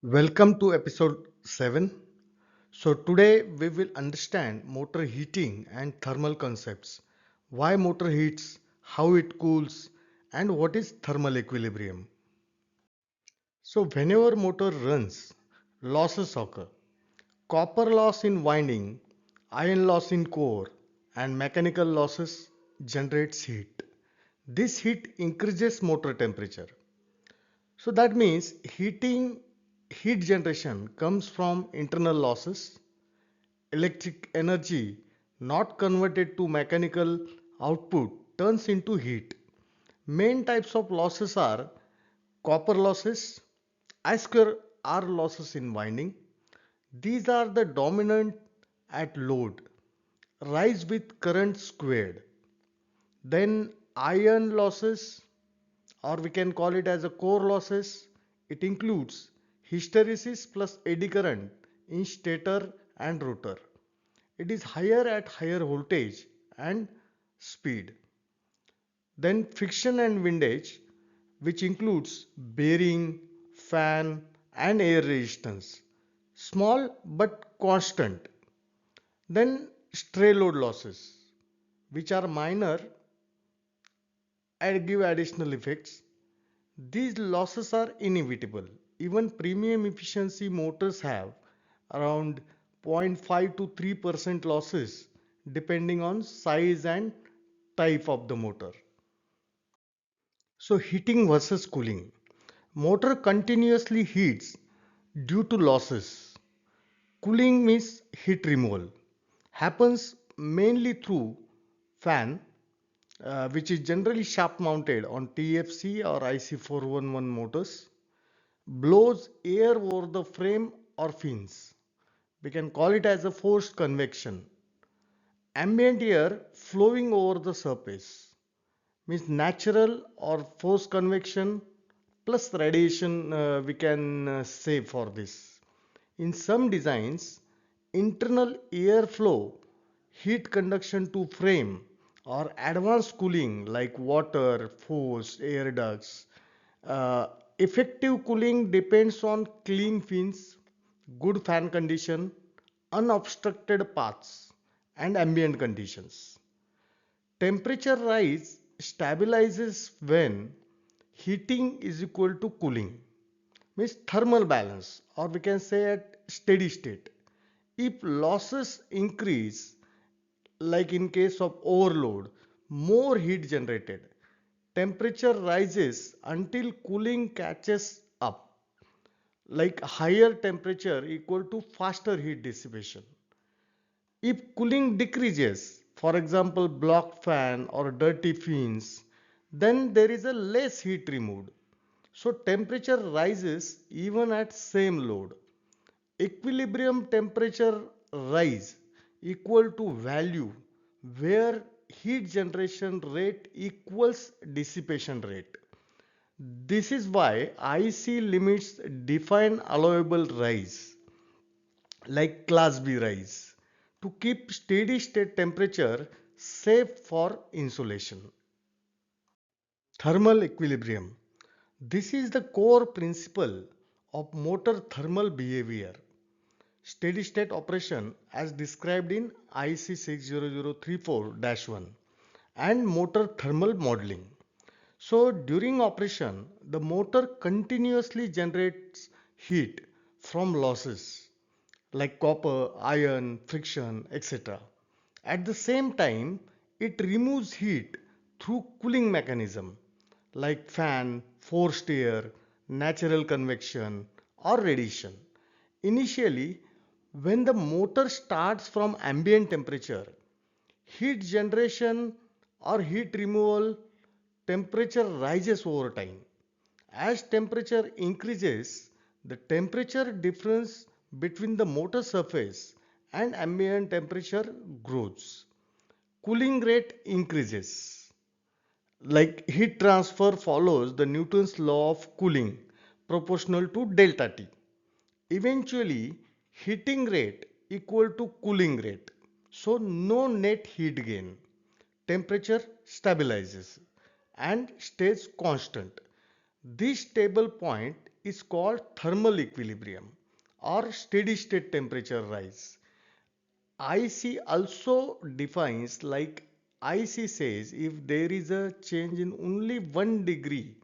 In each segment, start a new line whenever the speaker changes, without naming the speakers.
Welcome to episode 7. So, today we will understand motor heating and thermal concepts, why motor heats, how it cools, and what is thermal equilibrium. So, whenever motor runs, losses occur. Copper loss in winding, iron loss in core, and mechanical losses generates heat. This heat increases motor temperature. So that means heat generation comes from internal losses, electric energy not converted to mechanical output turns into heat. Main types of losses are copper losses, I square R losses in winding. These are the dominant at load, rise with current squared. Then iron losses, or we can call it as a core losses. It includes hysteresis plus eddy current in stator and rotor. It is higher at higher voltage and speed. Then friction and windage, which includes bearing, fan, and air resistance. Small but constant. Then stray load losses, which are minor and give additional effects. These losses are inevitable. Even premium efficiency motors have around 0.5 to 3% losses depending on size and type of the motor. So heating versus cooling. Motor continuously heats due to losses. Cooling means heat removal. Happens mainly through fan, which is generally shaft mounted on TFC or IC411 motors, blows air over the frame or fins. We can call it as a forced convection. Ambient air flowing over the surface means natural or forced convection plus radiation, we can say for this. In some designs, internal airflow, heat conduction to frame, or advanced cooling like water, forced air ducts. Uh, Effective cooling depends on clean fins, good fan condition, unobstructed paths, and ambient conditions. Temperature rise stabilizes when heating is equal to cooling, means thermal balance, or we can say at steady state. If losses increase, like in case of overload, more heat generated, temperature rises until cooling catches up, like higher temperature equal to faster heat dissipation. If cooling decreases, for example blocked fan or dirty fins, then there is a less heat removed. So temperature rises even at same load. Equilibrium temperature rise equal to value where heat generation rate equals dissipation rate. This is why IEC limits define allowable rise like class B rise to keep steady state temperature safe for insulation. Thermal equilibrium. This is the core principle of motor thermal behavior. Steady state operation as described in IEC 60034-1 and motor thermal modeling. So during operation, the motor continuously generates heat from losses like copper, iron, friction, etc. At the same time, it removes heat through cooling mechanism like fan, forced air, natural convection or radiation. Initially, when the motor starts from ambient temperature, heat generation or heat removal temperature rises over time. As temperature increases, the temperature difference between the motor surface and ambient temperature grows. Cooling rate increases. Like heat transfer follows the Newton's law of cooling proportional to delta T. Eventually, heating rate equal to cooling rate. So no net heat gain. Temperature stabilizes and stays constant. This stable point is called thermal equilibrium or steady state temperature rise. IC also defines, like IC says, if there is a change in only 1 degree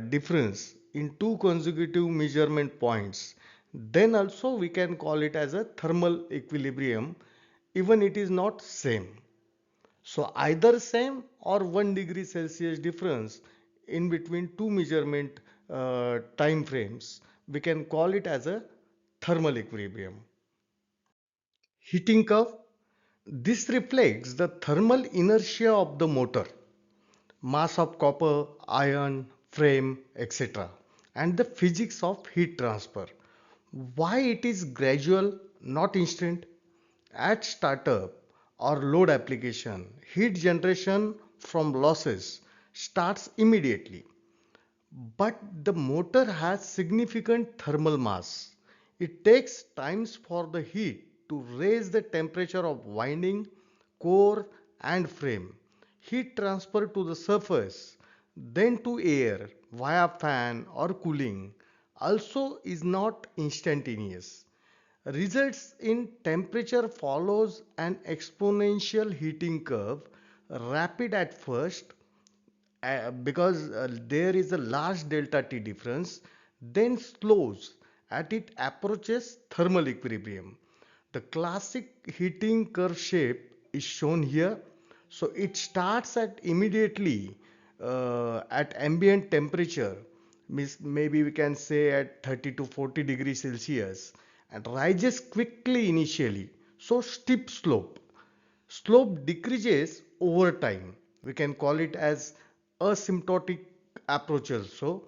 difference in two consecutive measurement points, then also we can call it as a thermal equilibrium, even it is not same. So either same or 1 degree Celsius difference in between two measurement time frames, we can call it as a thermal equilibrium. Heating curve. This reflects the thermal inertia of the motor, mass of copper, iron, frame, etc., and the physics of heat transfer. Why it is gradual, not instant? At startup or load application, heat generation from losses starts immediately. But the motor has significant thermal mass. It takes times for the heat to raise the temperature of winding, core and frame. Heat transfer to the surface, then to air via fan or cooling also is not instantaneous. Results in temperature follows an exponential heating curve, rapid at first, because there is a large delta T difference, then slows at it approaches thermal equilibrium. The classic heating curve shape is shown here. So it starts at immediately at ambient temperature, maybe we can say at 30 to 40 degrees Celsius, and rises quickly initially. So steep slope. Slope decreases over time. We can call it as asymptotic approach also,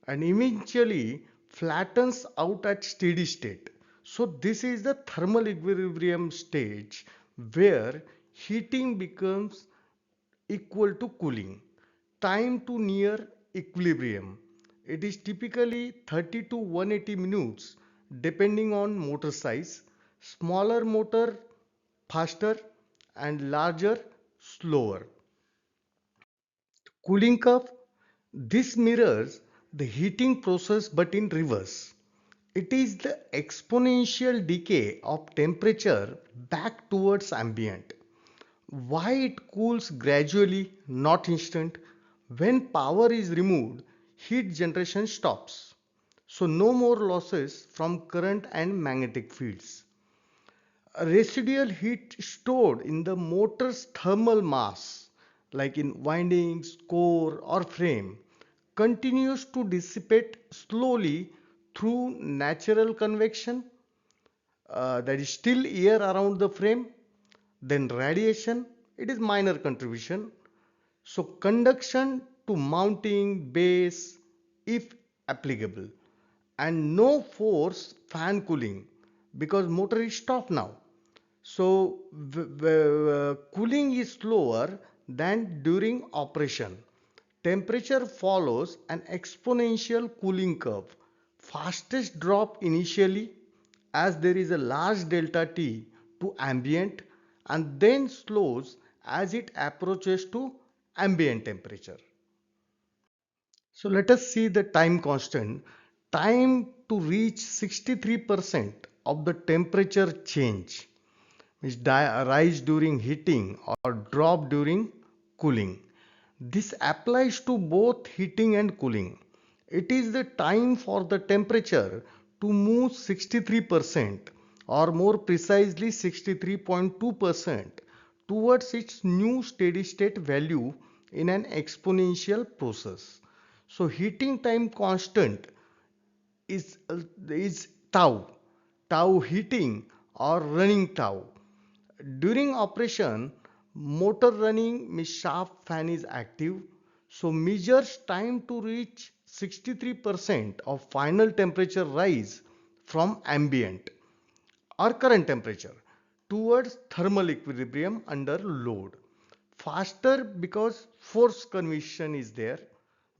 and eventually flattens out at steady state. So this is the thermal equilibrium stage where heating becomes equal to cooling. Time to near equilibrium. It is typically 30 to 180 minutes depending on motor size. Smaller motor faster and larger slower. Cooling curve. This mirrors the heating process but in reverse. It is the exponential decay of temperature back towards ambient. Why it cools gradually, not instant? When power is removed, heat generation stops. So no more losses from current and magnetic fields. Residual heat stored in the motor's thermal mass, like in windings, core, or frame, continues to dissipate slowly through natural convection, that is still air around the frame, then radiation, it is minor contribution. So conduction to mounting, base, if applicable, and no force fan cooling because motor is stopped now. So cooling is slower than during operation. Temperature follows an exponential cooling curve. Fastest drop initially as there is a large delta T to ambient, and then slows as it approaches to ambient temperature. So let us see the time constant. Time to reach 63% of the temperature change, which rise during heating or drop during cooling. This applies to both heating and cooling. It is the time for the temperature to move 63%, or more precisely 63.2%, towards its new steady state value in an exponential process. So heating time constant is tau, tau heating or running tau. During operation, motor running means shaft fan is active, so measures time to reach 63% of final temperature rise from ambient or current temperature towards thermal equilibrium under load. Faster because force convection is there,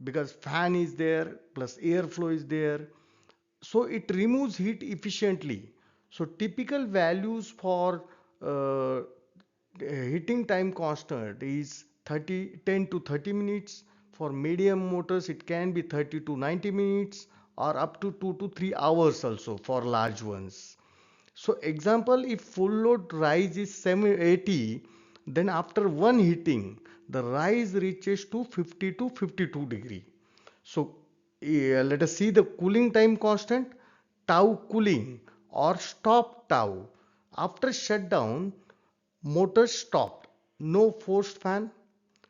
because fan is there plus airflow is there, so it removes heat efficiently. So typical values for heating time constant is 10 to 30 minutes. For medium motors it can be 30 to 90 minutes, or up to 2 to 3 hours also for large ones. So example, if full load rise is 780, then after one heating, the rise reaches to 50 to 52 degree. So let us see the cooling time constant, tau cooling or stop tau. After shutdown, motor stopped, no forced fan.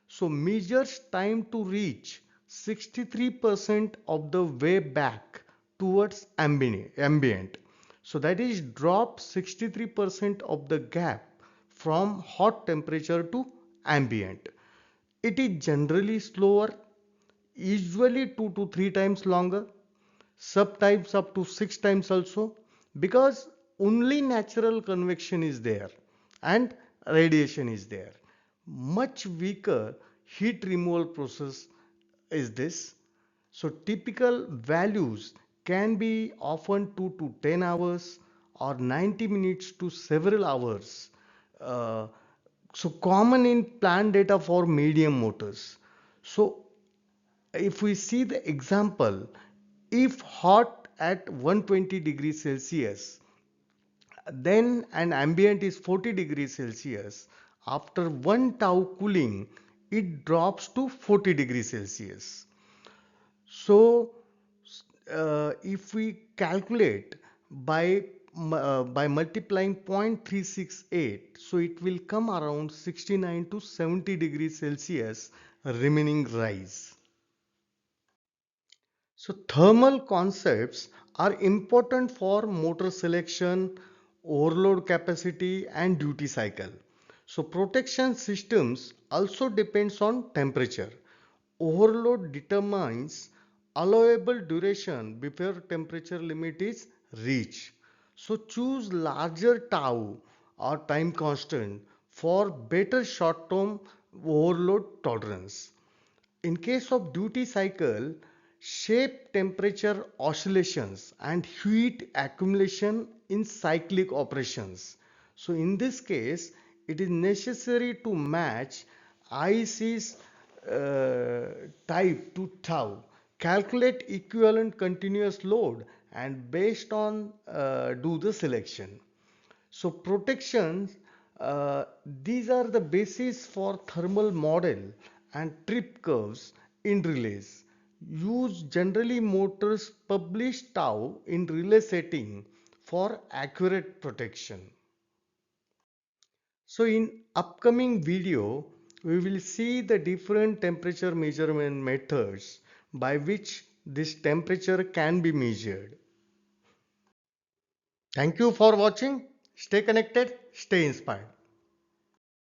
So measures time to reach 63% of the way back towards ambient. So that is drop 63% of the gap from hot temperature to ambient. It is generally slower, usually 2 to 3 times longer, sometimes up to 6 times also, because only natural convection is there and radiation is there. Much weaker heat removal process is this. So typical values can be often 2 to 10 hours or 90 minutes to several hours. Uh, so common in plant data for medium motors. So if we see the example, if hot at 120 degrees Celsius, then an ambient is 40 degrees Celsius, after one tau cooling, it drops to 40 degrees Celsius. So, if we calculate by multiplying 0.368, so it will come around 69 to 70 degrees Celsius remaining rise. So thermal concepts are important for motor selection, overload capacity and duty cycle. So protection systems also depends on temperature. Overload determines allowable duration before temperature limit is reached. So choose larger tau or time constant for better short-term overload tolerance. In case of duty cycle, shape temperature oscillations and heat accumulation in cyclic operations. So in this case, it is necessary to match IEC's type to tau, calculate equivalent continuous load and based on do the selection. So protections, these are the basis for thermal model and trip curves in relays. Use generally motors publish tau in relay setting for accurate protection. So in upcoming video, we will see the different temperature measurement methods by which this temperature can be measured. Thank you for watching. Stay connected, stay inspired.